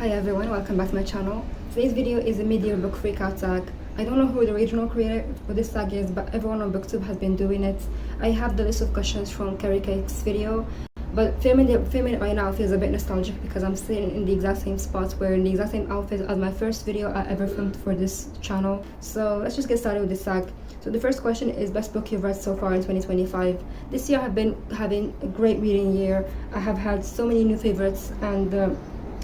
Hi everyone, welcome back to my channel. Today's video is a Mid-Year Book Freakout Tag. I don't know who the original creator for this tag is, but everyone on BookTube has been doing it. I have the list of questions from Carrie Cake's video, but filming it right now feels a bit nostalgic because I'm sitting in the exact same spot, wearing the exact same outfit as my first video I ever filmed for this channel. So let's just get started with this tag. So the first question is best book you've read so far in 2025. This year I've been having a great reading year. I have had so many new favorites, and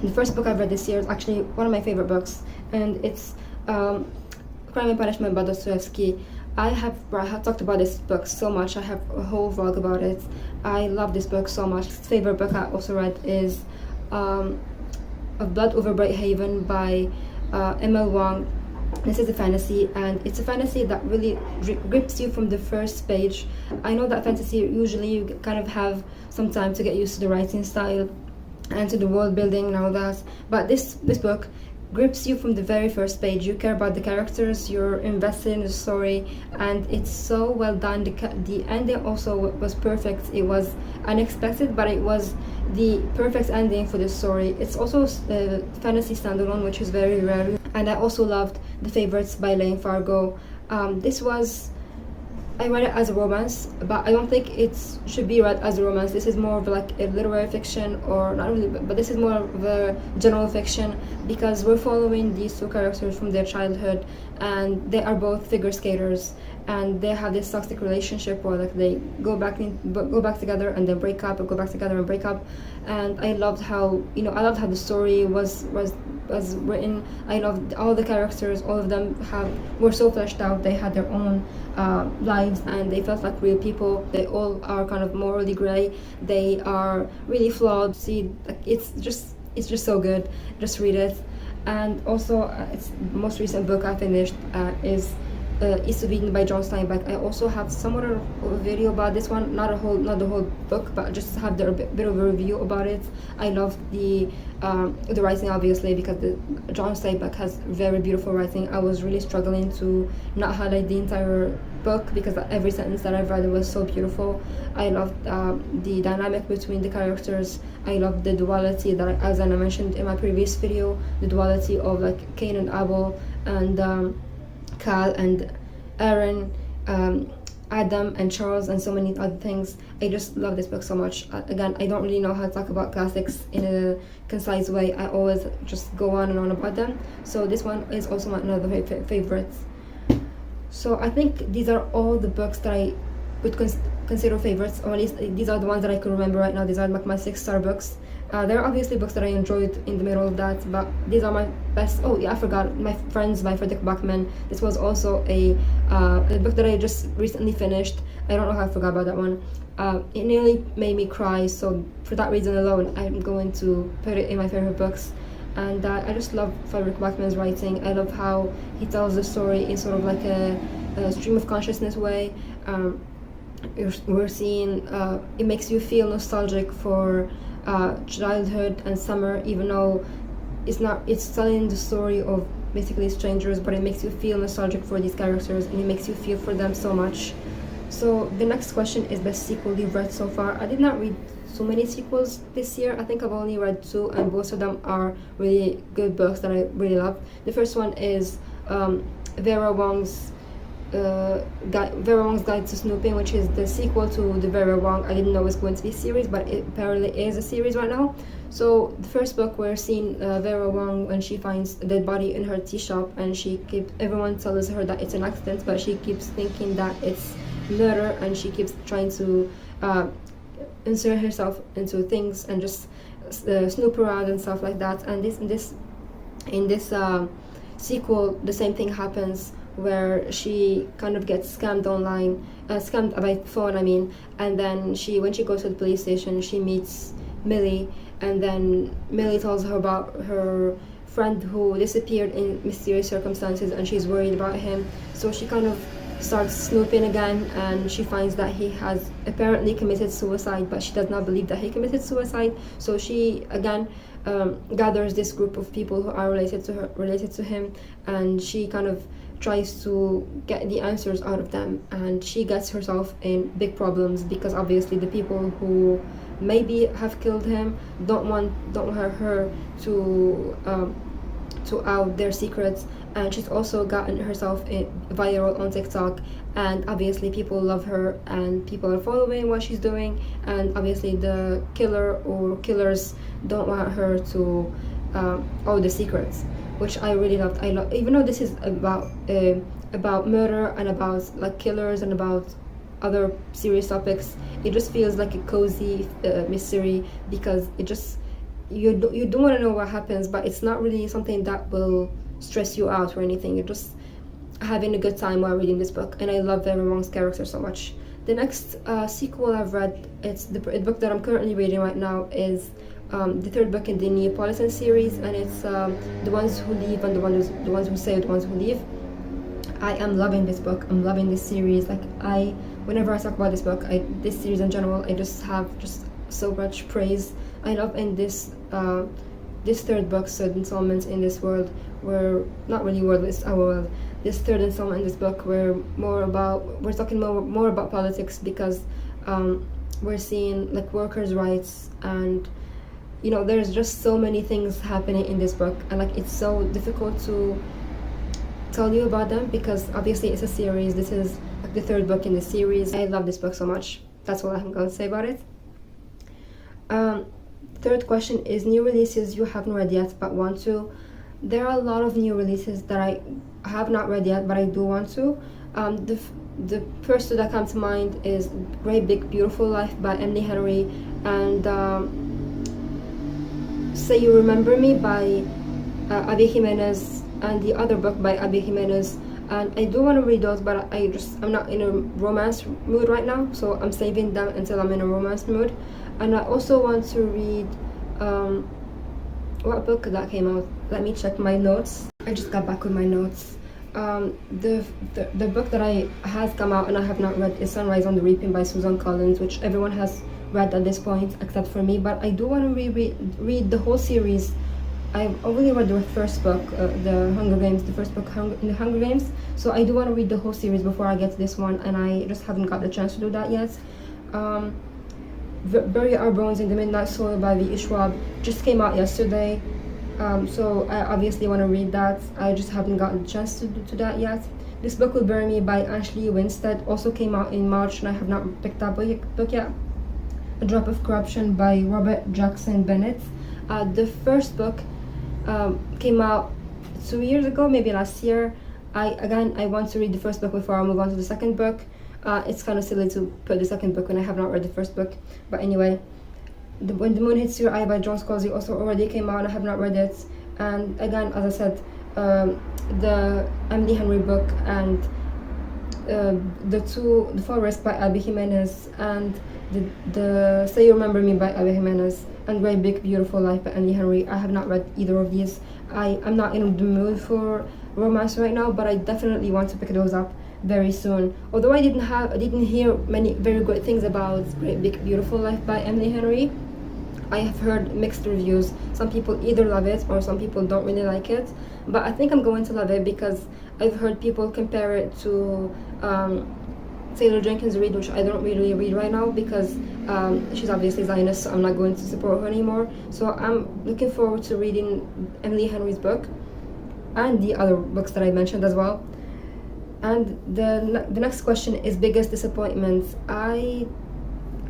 the first book I've read this year is actually one of my favorite books, and it's Crime and Punishment by Dostoevsky. I have talked about this book so much. I have a whole vlog about it. I love this book so much. Favorite book I also read is Of Blood Over Bright Haven by Emil Wang. This is a fantasy, and it's a fantasy that really grips you from the first page. I know that fantasy usually you kind of have some time to get used to the writing style and to the world building and all that, but this book grips you from the very first page. You care about the characters, you're invested in the story, and it's so well done. The ending also was perfect. It was unexpected, but it was the perfect ending for the story. It's also a fantasy standalone, which is very rare. And I also loved The Favorites by Lane Fargo. I read it as a romance, but I don't think it should be read as a romance. This is more of like a literary fiction, or not really, but this is more of a general fiction, because we're following these two characters from their childhood, and they are both figure skaters, and they have this toxic relationship where like they go back together and then break up, and go back together and break up. And I loved how the story was written. I loved all the characters. All of them were so fleshed out. They had their own lives, and they felt like real people. They all are kind of morally gray. They are really flawed. See, it's just so good. Just read it. And also, it's the most recent book I finished is East of Eden by John Steinbeck. I also have somewhat of a video about this one, not the whole book, but just have a bit of a review about it. I love the writing, obviously, because John Steinbeck has very beautiful writing. I was really struggling to not highlight the entire book because every sentence that I've read was so beautiful. I loved the dynamic between the characters. I loved the duality that, as I mentioned in my previous video, the duality of like Cain and Abel, and Cal and Aaron, Adam and Charles, and so many other things. I just love this book so much. Again, I don't really know how to talk about classics in a concise way. I always just go on and on about them. So this one is also one of my favorites. So I think these are all the books that I would consider favorites, or at least these are the ones that I can remember right now. These are like my 6-star books. There are obviously books that I enjoyed in the middle of that, but these are my best. Oh yeah, I forgot My Friends by Frederick Backman. This was also a book that I just recently finished. I don't know how I forgot about that one. It nearly made me cry, so for that reason alone, I'm going to put it in my favorite books. And I just love Frederick Backman's writing. I love how he tells the story in sort of like a stream of consciousness way. We're seeing, it makes you feel nostalgic for childhood and summer, even though it's telling the story of basically strangers, but it makes you feel nostalgic for these characters, and it makes you feel for them so much. So the next question is best sequel you've read so far. I did not read so many sequels this year. I think I've only read 2, and both of them are really good books that I really love. The first one is Vera Wong's Guide to Snooping, which is the sequel to the Vera Wong. I didn't know it was going to be a series, but it apparently is a series right now. So the first book, we're seeing Vera Wong when she finds a dead body in her tea shop, and everyone tells her that it's an accident, but she keeps thinking that it's murder, and she keeps trying to insert herself into things and just snoop around and stuff like that. And in this sequel, the same thing happens, where she kind of gets scammed online, scammed by phone, I mean. And then when she goes to the police station, she meets Millie, and then Millie tells her about her friend who disappeared in mysterious circumstances, and she's worried about him. So she kind of starts snooping again, and she finds that he has apparently committed suicide, but she does not believe that he committed suicide. So she again gathers this group of people who are related to him, and she kind of tries to get the answers out of them, and she gets herself in big problems because obviously the people who maybe have killed him don't want her to out their secrets. And she's also gotten herself viral on TikTok, and obviously people love her and people are following what she's doing, and obviously the killer or killers don't want her to out the secrets, which I really loved. I love, even though this is about murder and about like killers and about other serious topics, it just feels like a cozy mystery, because it just you don't want to know what happens, but it's not really something that will stress you out or anything. You're just having a good time while reading this book, and I love Vera Wong's character so much. The next sequel I've read, it's the book that I'm currently reading right now, is the third book in the Neapolitan series, and it's The Ones Who Leave and the ones who Say, the Ones Who Leave. I am loving this book. I'm loving this series. Like, whenever I talk about this book, this series in general, I just have just so much praise. I love in this third book, third installment in this world, where not really world, it's our world. This third installment in this book, we're talking more about politics, because we're seeing like workers' rights, and there's just so many things happening in this book, and like it's so difficult to tell you about them, because obviously it's a series. This is like the third book in the series. I love this book so much. That's all I'm going to say about it. Third question is new releases you haven't read yet but want to. There are a lot of new releases that I have not read yet, but I do want to. The first two that come to mind is Great Big Beautiful Life by Emily Henry, and Say You Remember Me by Abby Jimenez, and the other book by Abby Jimenez. And I do want to read those, but I'm not in a romance mood right now, so I'm saving them until I'm in a romance mood. And I also want to read what book that came out? Let me check my notes. I just got back with my notes. The book that has come out and I have not read is Sunrise on the Reaping by Susan Collins, which everyone has read at this point except for me. But I do want to read the whole series. I've only read the first book, the Hunger Games, the first book in the Hunger Games. So I do want to read the whole series before I get to this one, and I just haven't got the chance to do that yet. Bury Our Bones in the Midnight Soil by V.E. Schwab just came out yesterday, so I obviously want to read that. I just haven't gotten the chance to do that yet. This Book Will Bury Me by Ashley Winstead also came out in March, and I have not picked that book yet. A Drop of Corruption by Robert Jackson Bennett. The first book came out 2 years ago, maybe last year. I want to read the first book before I move on to the second book. It's kind of silly to put the second book when I have not read the first book, but anyway. When the Moon Hits Your Eye by John Scalzi also already came out, and I have not read it. And again, as I said, the Emily Henry book, and The Forest by Abby Jimenez, and the Say You Remember Me by Abby Jimenez, and Great Big Beautiful Life by Emily Henry. I have not read either of these. I'm not in the mood for romance right now, but I definitely want to pick those up very soon. Although I didn't hear many very good things about Great Big Beautiful Life by Emily Henry. I have heard mixed reviews. Some people either love it or some people don't really like it, but I think I'm going to love it, because I've heard people compare it to Taylor Jenkins Reid, which I don't really read right now, because she's obviously Zionist, so I'm not going to support her anymore. So I'm looking forward to reading Emily Henry's book and the other books that I mentioned as well. And the next question is biggest disappointments.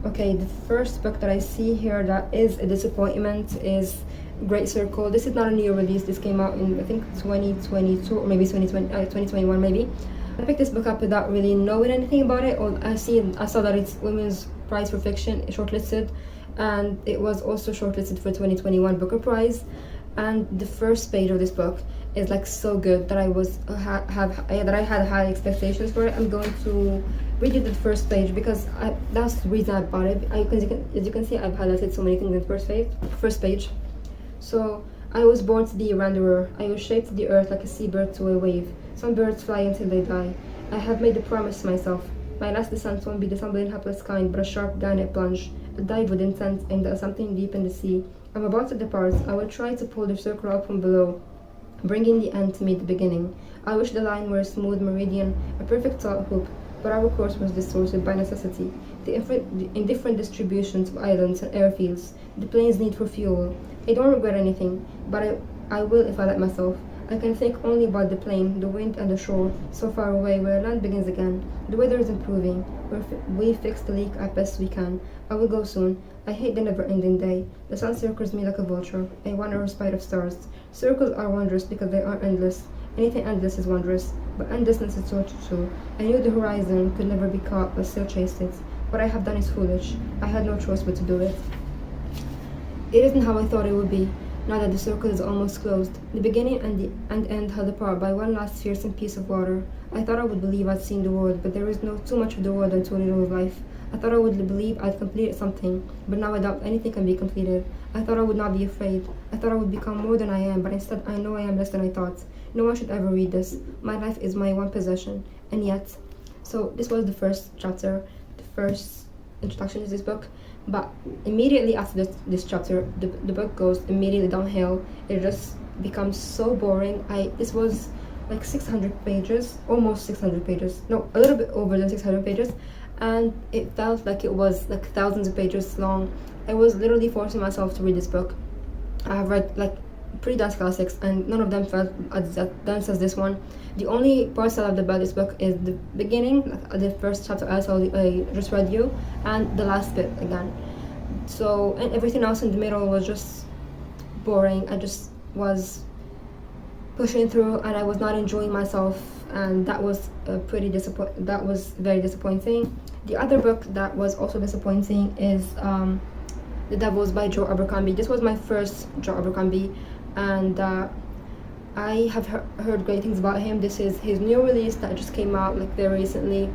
The first book that I see here that is a disappointment is Great Circle. This is not a new release. This came out in, I think, 2022 or maybe 2021 maybe. I picked this book up without really knowing anything about it. I saw that it's Women's Prize for Fiction shortlisted, and it was also shortlisted for 2021 Booker Prize. And the first page of this book is like so good that I had high expectations for it. I'm going to read you the first page, because that's the reason I bought it. As you can see, I've highlighted so many things in the first page. So, I was born to be a wanderer. I was shaped to the earth like a seabird to a wave. Some birds fly until they die. I have made a promise to myself. My last descent won't be the tumbling hapless kind, but a sharp gannett plunge, a dive with intent into something deep in the sea. I'm about to depart. I will try to pull the circle up from below, bringing the end to meet the beginning. I wish the line were a smooth meridian, a perfect taut hoop, but our course was distorted by necessity. The indifferent distributions of islands and airfields, the plane's need for fuel. I don't regret anything, but I will if I let myself. I can think only about the plane, the wind, and the shore, so far away where land begins again. The weather is improving. We fix the leak as best we can. I will go soon. I hate the never-ending day. The sun circles me like a vulture. I wander in spite of stars. Circles are wondrous because they are endless. Anything endless is wondrous, but endlessness is torture too. I knew the horizon could never be caught, but still chased it. What I have done is foolish. I had no choice but to do it. It isn't how I thought it would be. Now that the circle is almost closed, the beginning and end held apart by one last fearsome piece of water. I thought I would believe I'd seen the world, but there is no too much of the world and too little of life. I thought I would believe I'd completed something, but now I doubt anything can be completed. I thought I would not be afraid. I thought I would become more than I am, but instead I know I am less than I thought. No one should ever read this. My life is my one possession, and yet. So this was the first chapter, the first introduction to this book. But immediately after this chapter, the book goes immediately downhill. It just becomes so boring. This was like 600 pages, almost 600 pages. No, a little bit over than 600 pages, and it felt like it was like thousands of pages long. I was literally forcing myself to read this book. I have read like pre-dance classics, and none of them felt as dense as this one. The only parts I loved about this book is the beginning, the first chapter I just read you, and the last bit again. So, and everything else in the middle was just boring. I just was pushing through, and I was not enjoying myself, and that was that was very disappointing. The other book that was also disappointing is The Devils by Joe Abercrombie. This was my first Joe Abercrombie, and I have heard great things about him. This is his new release that just came out like very recently,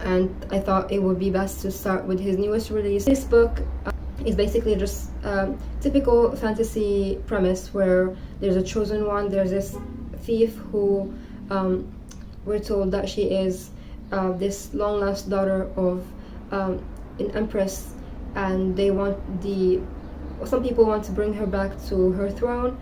and I thought it would be best to start with his newest release. This book is basically just typical fantasy premise where there's a chosen one. There's this thief who we're told that she is this long lost daughter of an empress, and some people want to bring her back to her throne,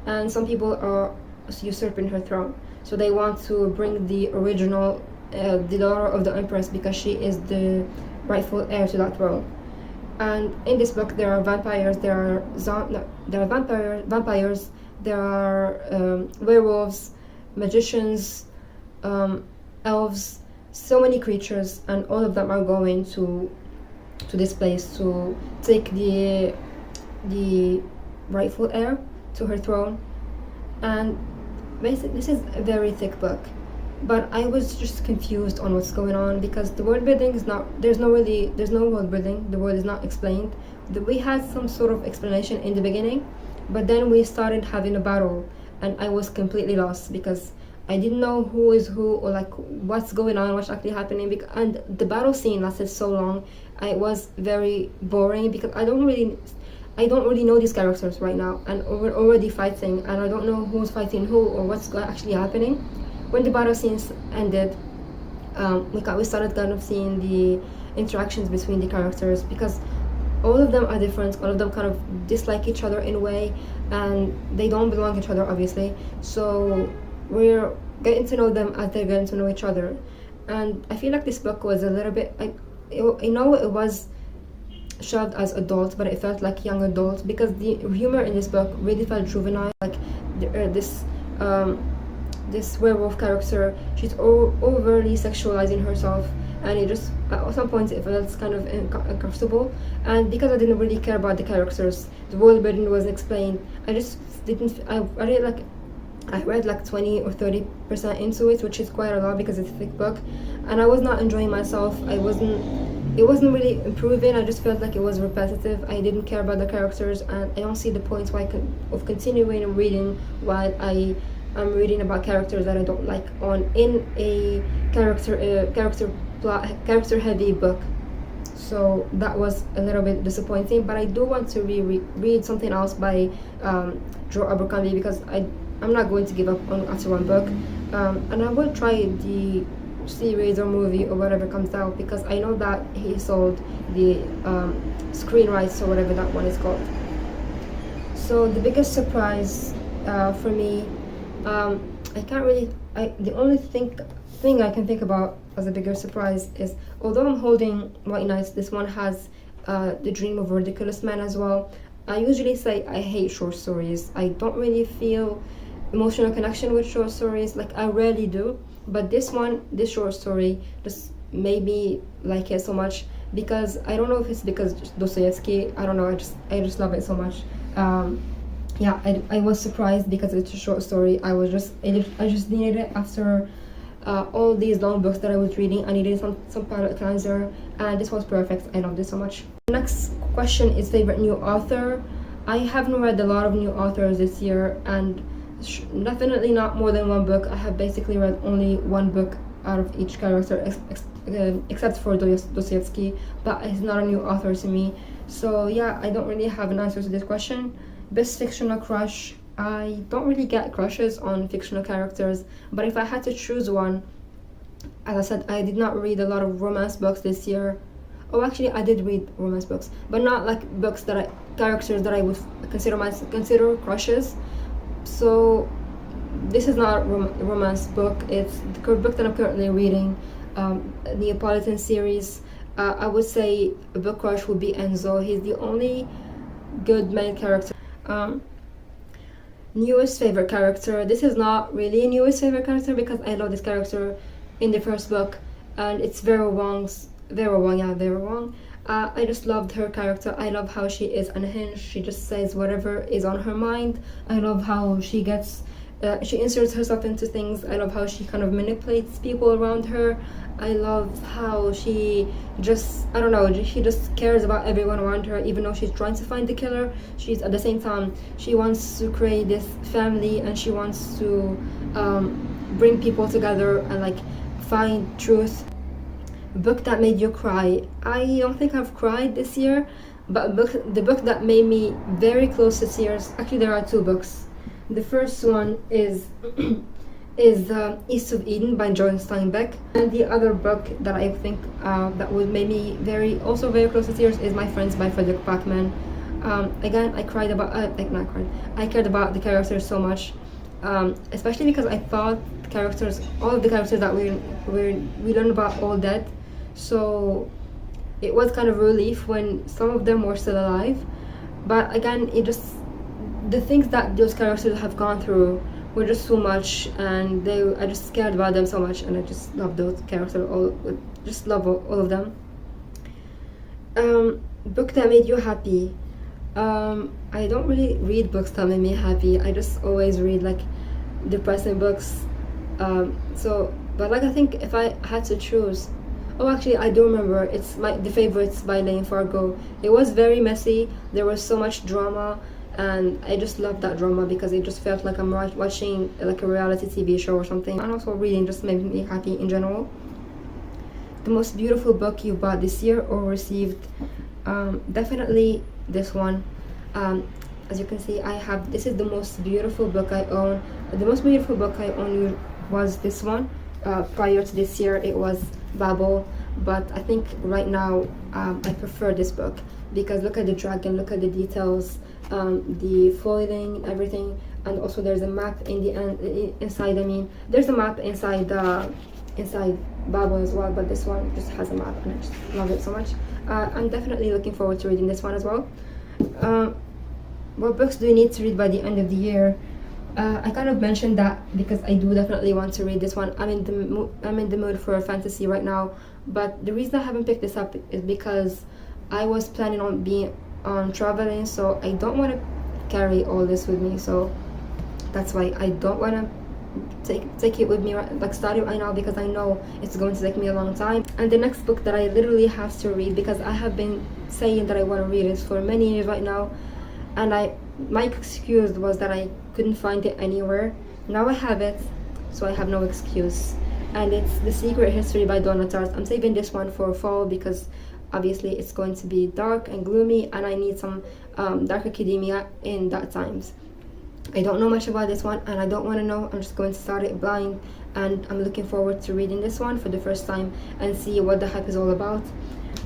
and some people are usurping her throne. So they want to bring the original, the daughter of the empress, because she is the rightful heir to that throne. And in this book, there are vampires, there are vampires, there are werewolves, magicians, elves, so many creatures, and all of them are going to this place to take the rightful heir to her throne. And basically, this is a very thick book, but I was just confused on what's going on because the world building is not, there's no world building. The world is not explained. We had some sort of explanation in the beginning, but then we started having a battle, and I was completely lost because I didn't know who is who or like what's going on, what's actually happening. And the battle scene lasted so long, it was very boring because I don't really know these characters right now, and we're already fighting, and I don't know who's fighting who or what's actually happening. When the battle scenes ended, we started kind of seeing the interactions between the characters, because all of them are different, all of them kind of dislike each other in a way, and they don't belong to each other, obviously. So we're getting to know them as they're getting to know each other. And I feel like this book was a little bit, I know it was shoved as adult, but it felt like young adult, because the humor in this book really felt juvenile. Like this werewolf character, she's overly sexualizing herself, and it just at some points it felt kind of uncomfortable. And because I didn't really care about the characters, the world building wasn't explained, I just didn't. I read like 20 or 30% into it, which is quite a lot because it's a thick book, and I was not enjoying myself. It wasn't really improving. I just felt like it was repetitive. I didn't care about the characters, and I don't see the point of continuing and reading while I'm reading about characters that I don't like in a character heavy book. So that was a little bit disappointing, but I do want to read something else by Joe Abercrombie, because I'm not going to give up after one book, and I will try the series or movie or whatever comes out, because I know that he sold the screen rights or whatever that one is called. So the biggest surprise for me, the only thing thing I can think about as a bigger surprise is, although I'm holding White Nights, this one has The Dream of a Ridiculous Man as well. I usually say I hate short stories. I don't really feel emotional connection with short stories, like I rarely do. But this short story just made me like it so much, because I don't know if it's because Dostoevsky, I don't know, I just love it so much. Yeah, I was surprised because it's a short story. I just needed it after all these long books that I was reading. I needed some palate cleanser, and this was perfect. I love this so much. Next question is favorite new author. I haven't read a lot of new authors this year, and definitely not more than one book. I have basically read only one book out of each character, except for Dostoevsky, but he's not a new author to me. So yeah, I don't really have an answer to this question. Best fictional crush. I don't really get crushes on fictional characters, but if I had to choose one, as I said, I did not read a lot of romance books this year. Oh, actually, I did read romance books, but not like books that characters that I would consider crushes. So this is not a romance book. It's the book that I'm currently reading, the Neapolitan series. I would say a book crush would be Enzo. He's the only good main character. Newest favorite character. This is not really a newest favorite character because I love this character in the first book, and it's Vera Wong. I just loved her character. I love how she is unhinged. She just says whatever is on her mind. I love how she inserts herself into things. I love how she kind of manipulates people around her. I love how she just, I don't know, she just cares about everyone around her, even though she's trying to find the killer. She's at the same time, she wants to create this family, and she wants to bring people together and like find truth. Book that made you cry. I don't think I've cried this year, but the book that made me very close to tears, actually there are two books. The first one is East of Eden by John Steinbeck, and the other book that I think that would make me very close to tears is My Friends by Frederick Backman. Again, I cared about the characters so much, especially because I thought all of the characters that we learned about all dead, so it was kind of a relief when some of them were still alive. But again, the things that those characters have gone through were just so much, and I just cared about them so much, and I just love those characters. Just love all of them. Book that made you happy. I don't really read books that make me happy. I just always read like depressing books. But like I think if I had to choose, actually I do remember, the Favorites by Lane Fargo. It was very messy. There was so much drama, and I just loved that drama because it just felt like I'm watching like a reality TV show or something. And also reading just made me happy in general. The most beautiful book you bought this year or received. Definitely this one. As you can see, this is the most beautiful book I own. The most beautiful book I own was this one. Prior to this year it was Babel, but I think right now I prefer this book because look at the dragon, look at the details, the foiling, everything, and also there's a map inside. I mean, there's a map inside Babel as well, but this one just has a map, and I just love it so much. I'm definitely looking forward to reading this one as well. What books do you need to read by the end of the year? I kind of mentioned that because I do definitely want to read this one. I'm in the mood for a fantasy right now, but the reason I haven't picked this up is because I was planning on traveling, so I don't want to carry all this with me. So that's why I don't want to take it with me, like start it right now, because I know it's going to take me a long time. And the next book that I literally have to read, because I have been saying that I want to read it for many years right now, and my excuse was that I couldn't find it anywhere. Now I have it, so I have no excuse, and it's The Secret History by Donna Tartt. I'm saving this one for fall because obviously it's going to be dark and gloomy, and I need some dark academia in that times. I don't know much about this one, and I don't want to know. I'm just going to start it blind, and I'm looking forward to reading this one for the first time and see what the hype is all about.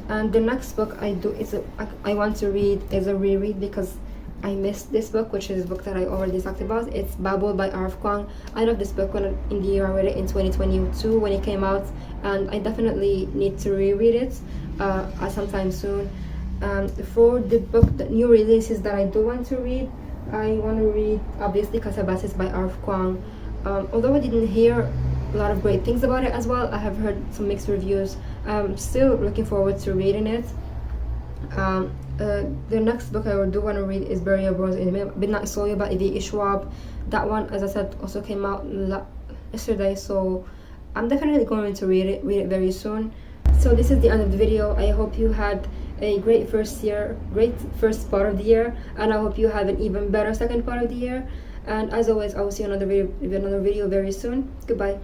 And the next book I want to read is a reread, because I missed this book, which is a book that I already talked about. It's Babel by R.F. Kuang. I love this book when in the year I read it in 2022 when it came out, and I definitely need to reread it sometime soon. For the new releases that I do want to read, I want to read obviously Casabasis by R.F. Kuang. Although I didn't hear a lot of great things about it as well, I have heard some mixed reviews. I'm still looking forward to reading it. The next book I do want to read is Burial Bronze in Midnight Soil by E.V. Schwab. That one, as I said, also came out yesterday, so I'm definitely going to read it very soon. So this is the end of the video. I hope you had a great first part of the year, and I hope you have an even better second part of the year. And as always, I will see you in another video very soon. Goodbye.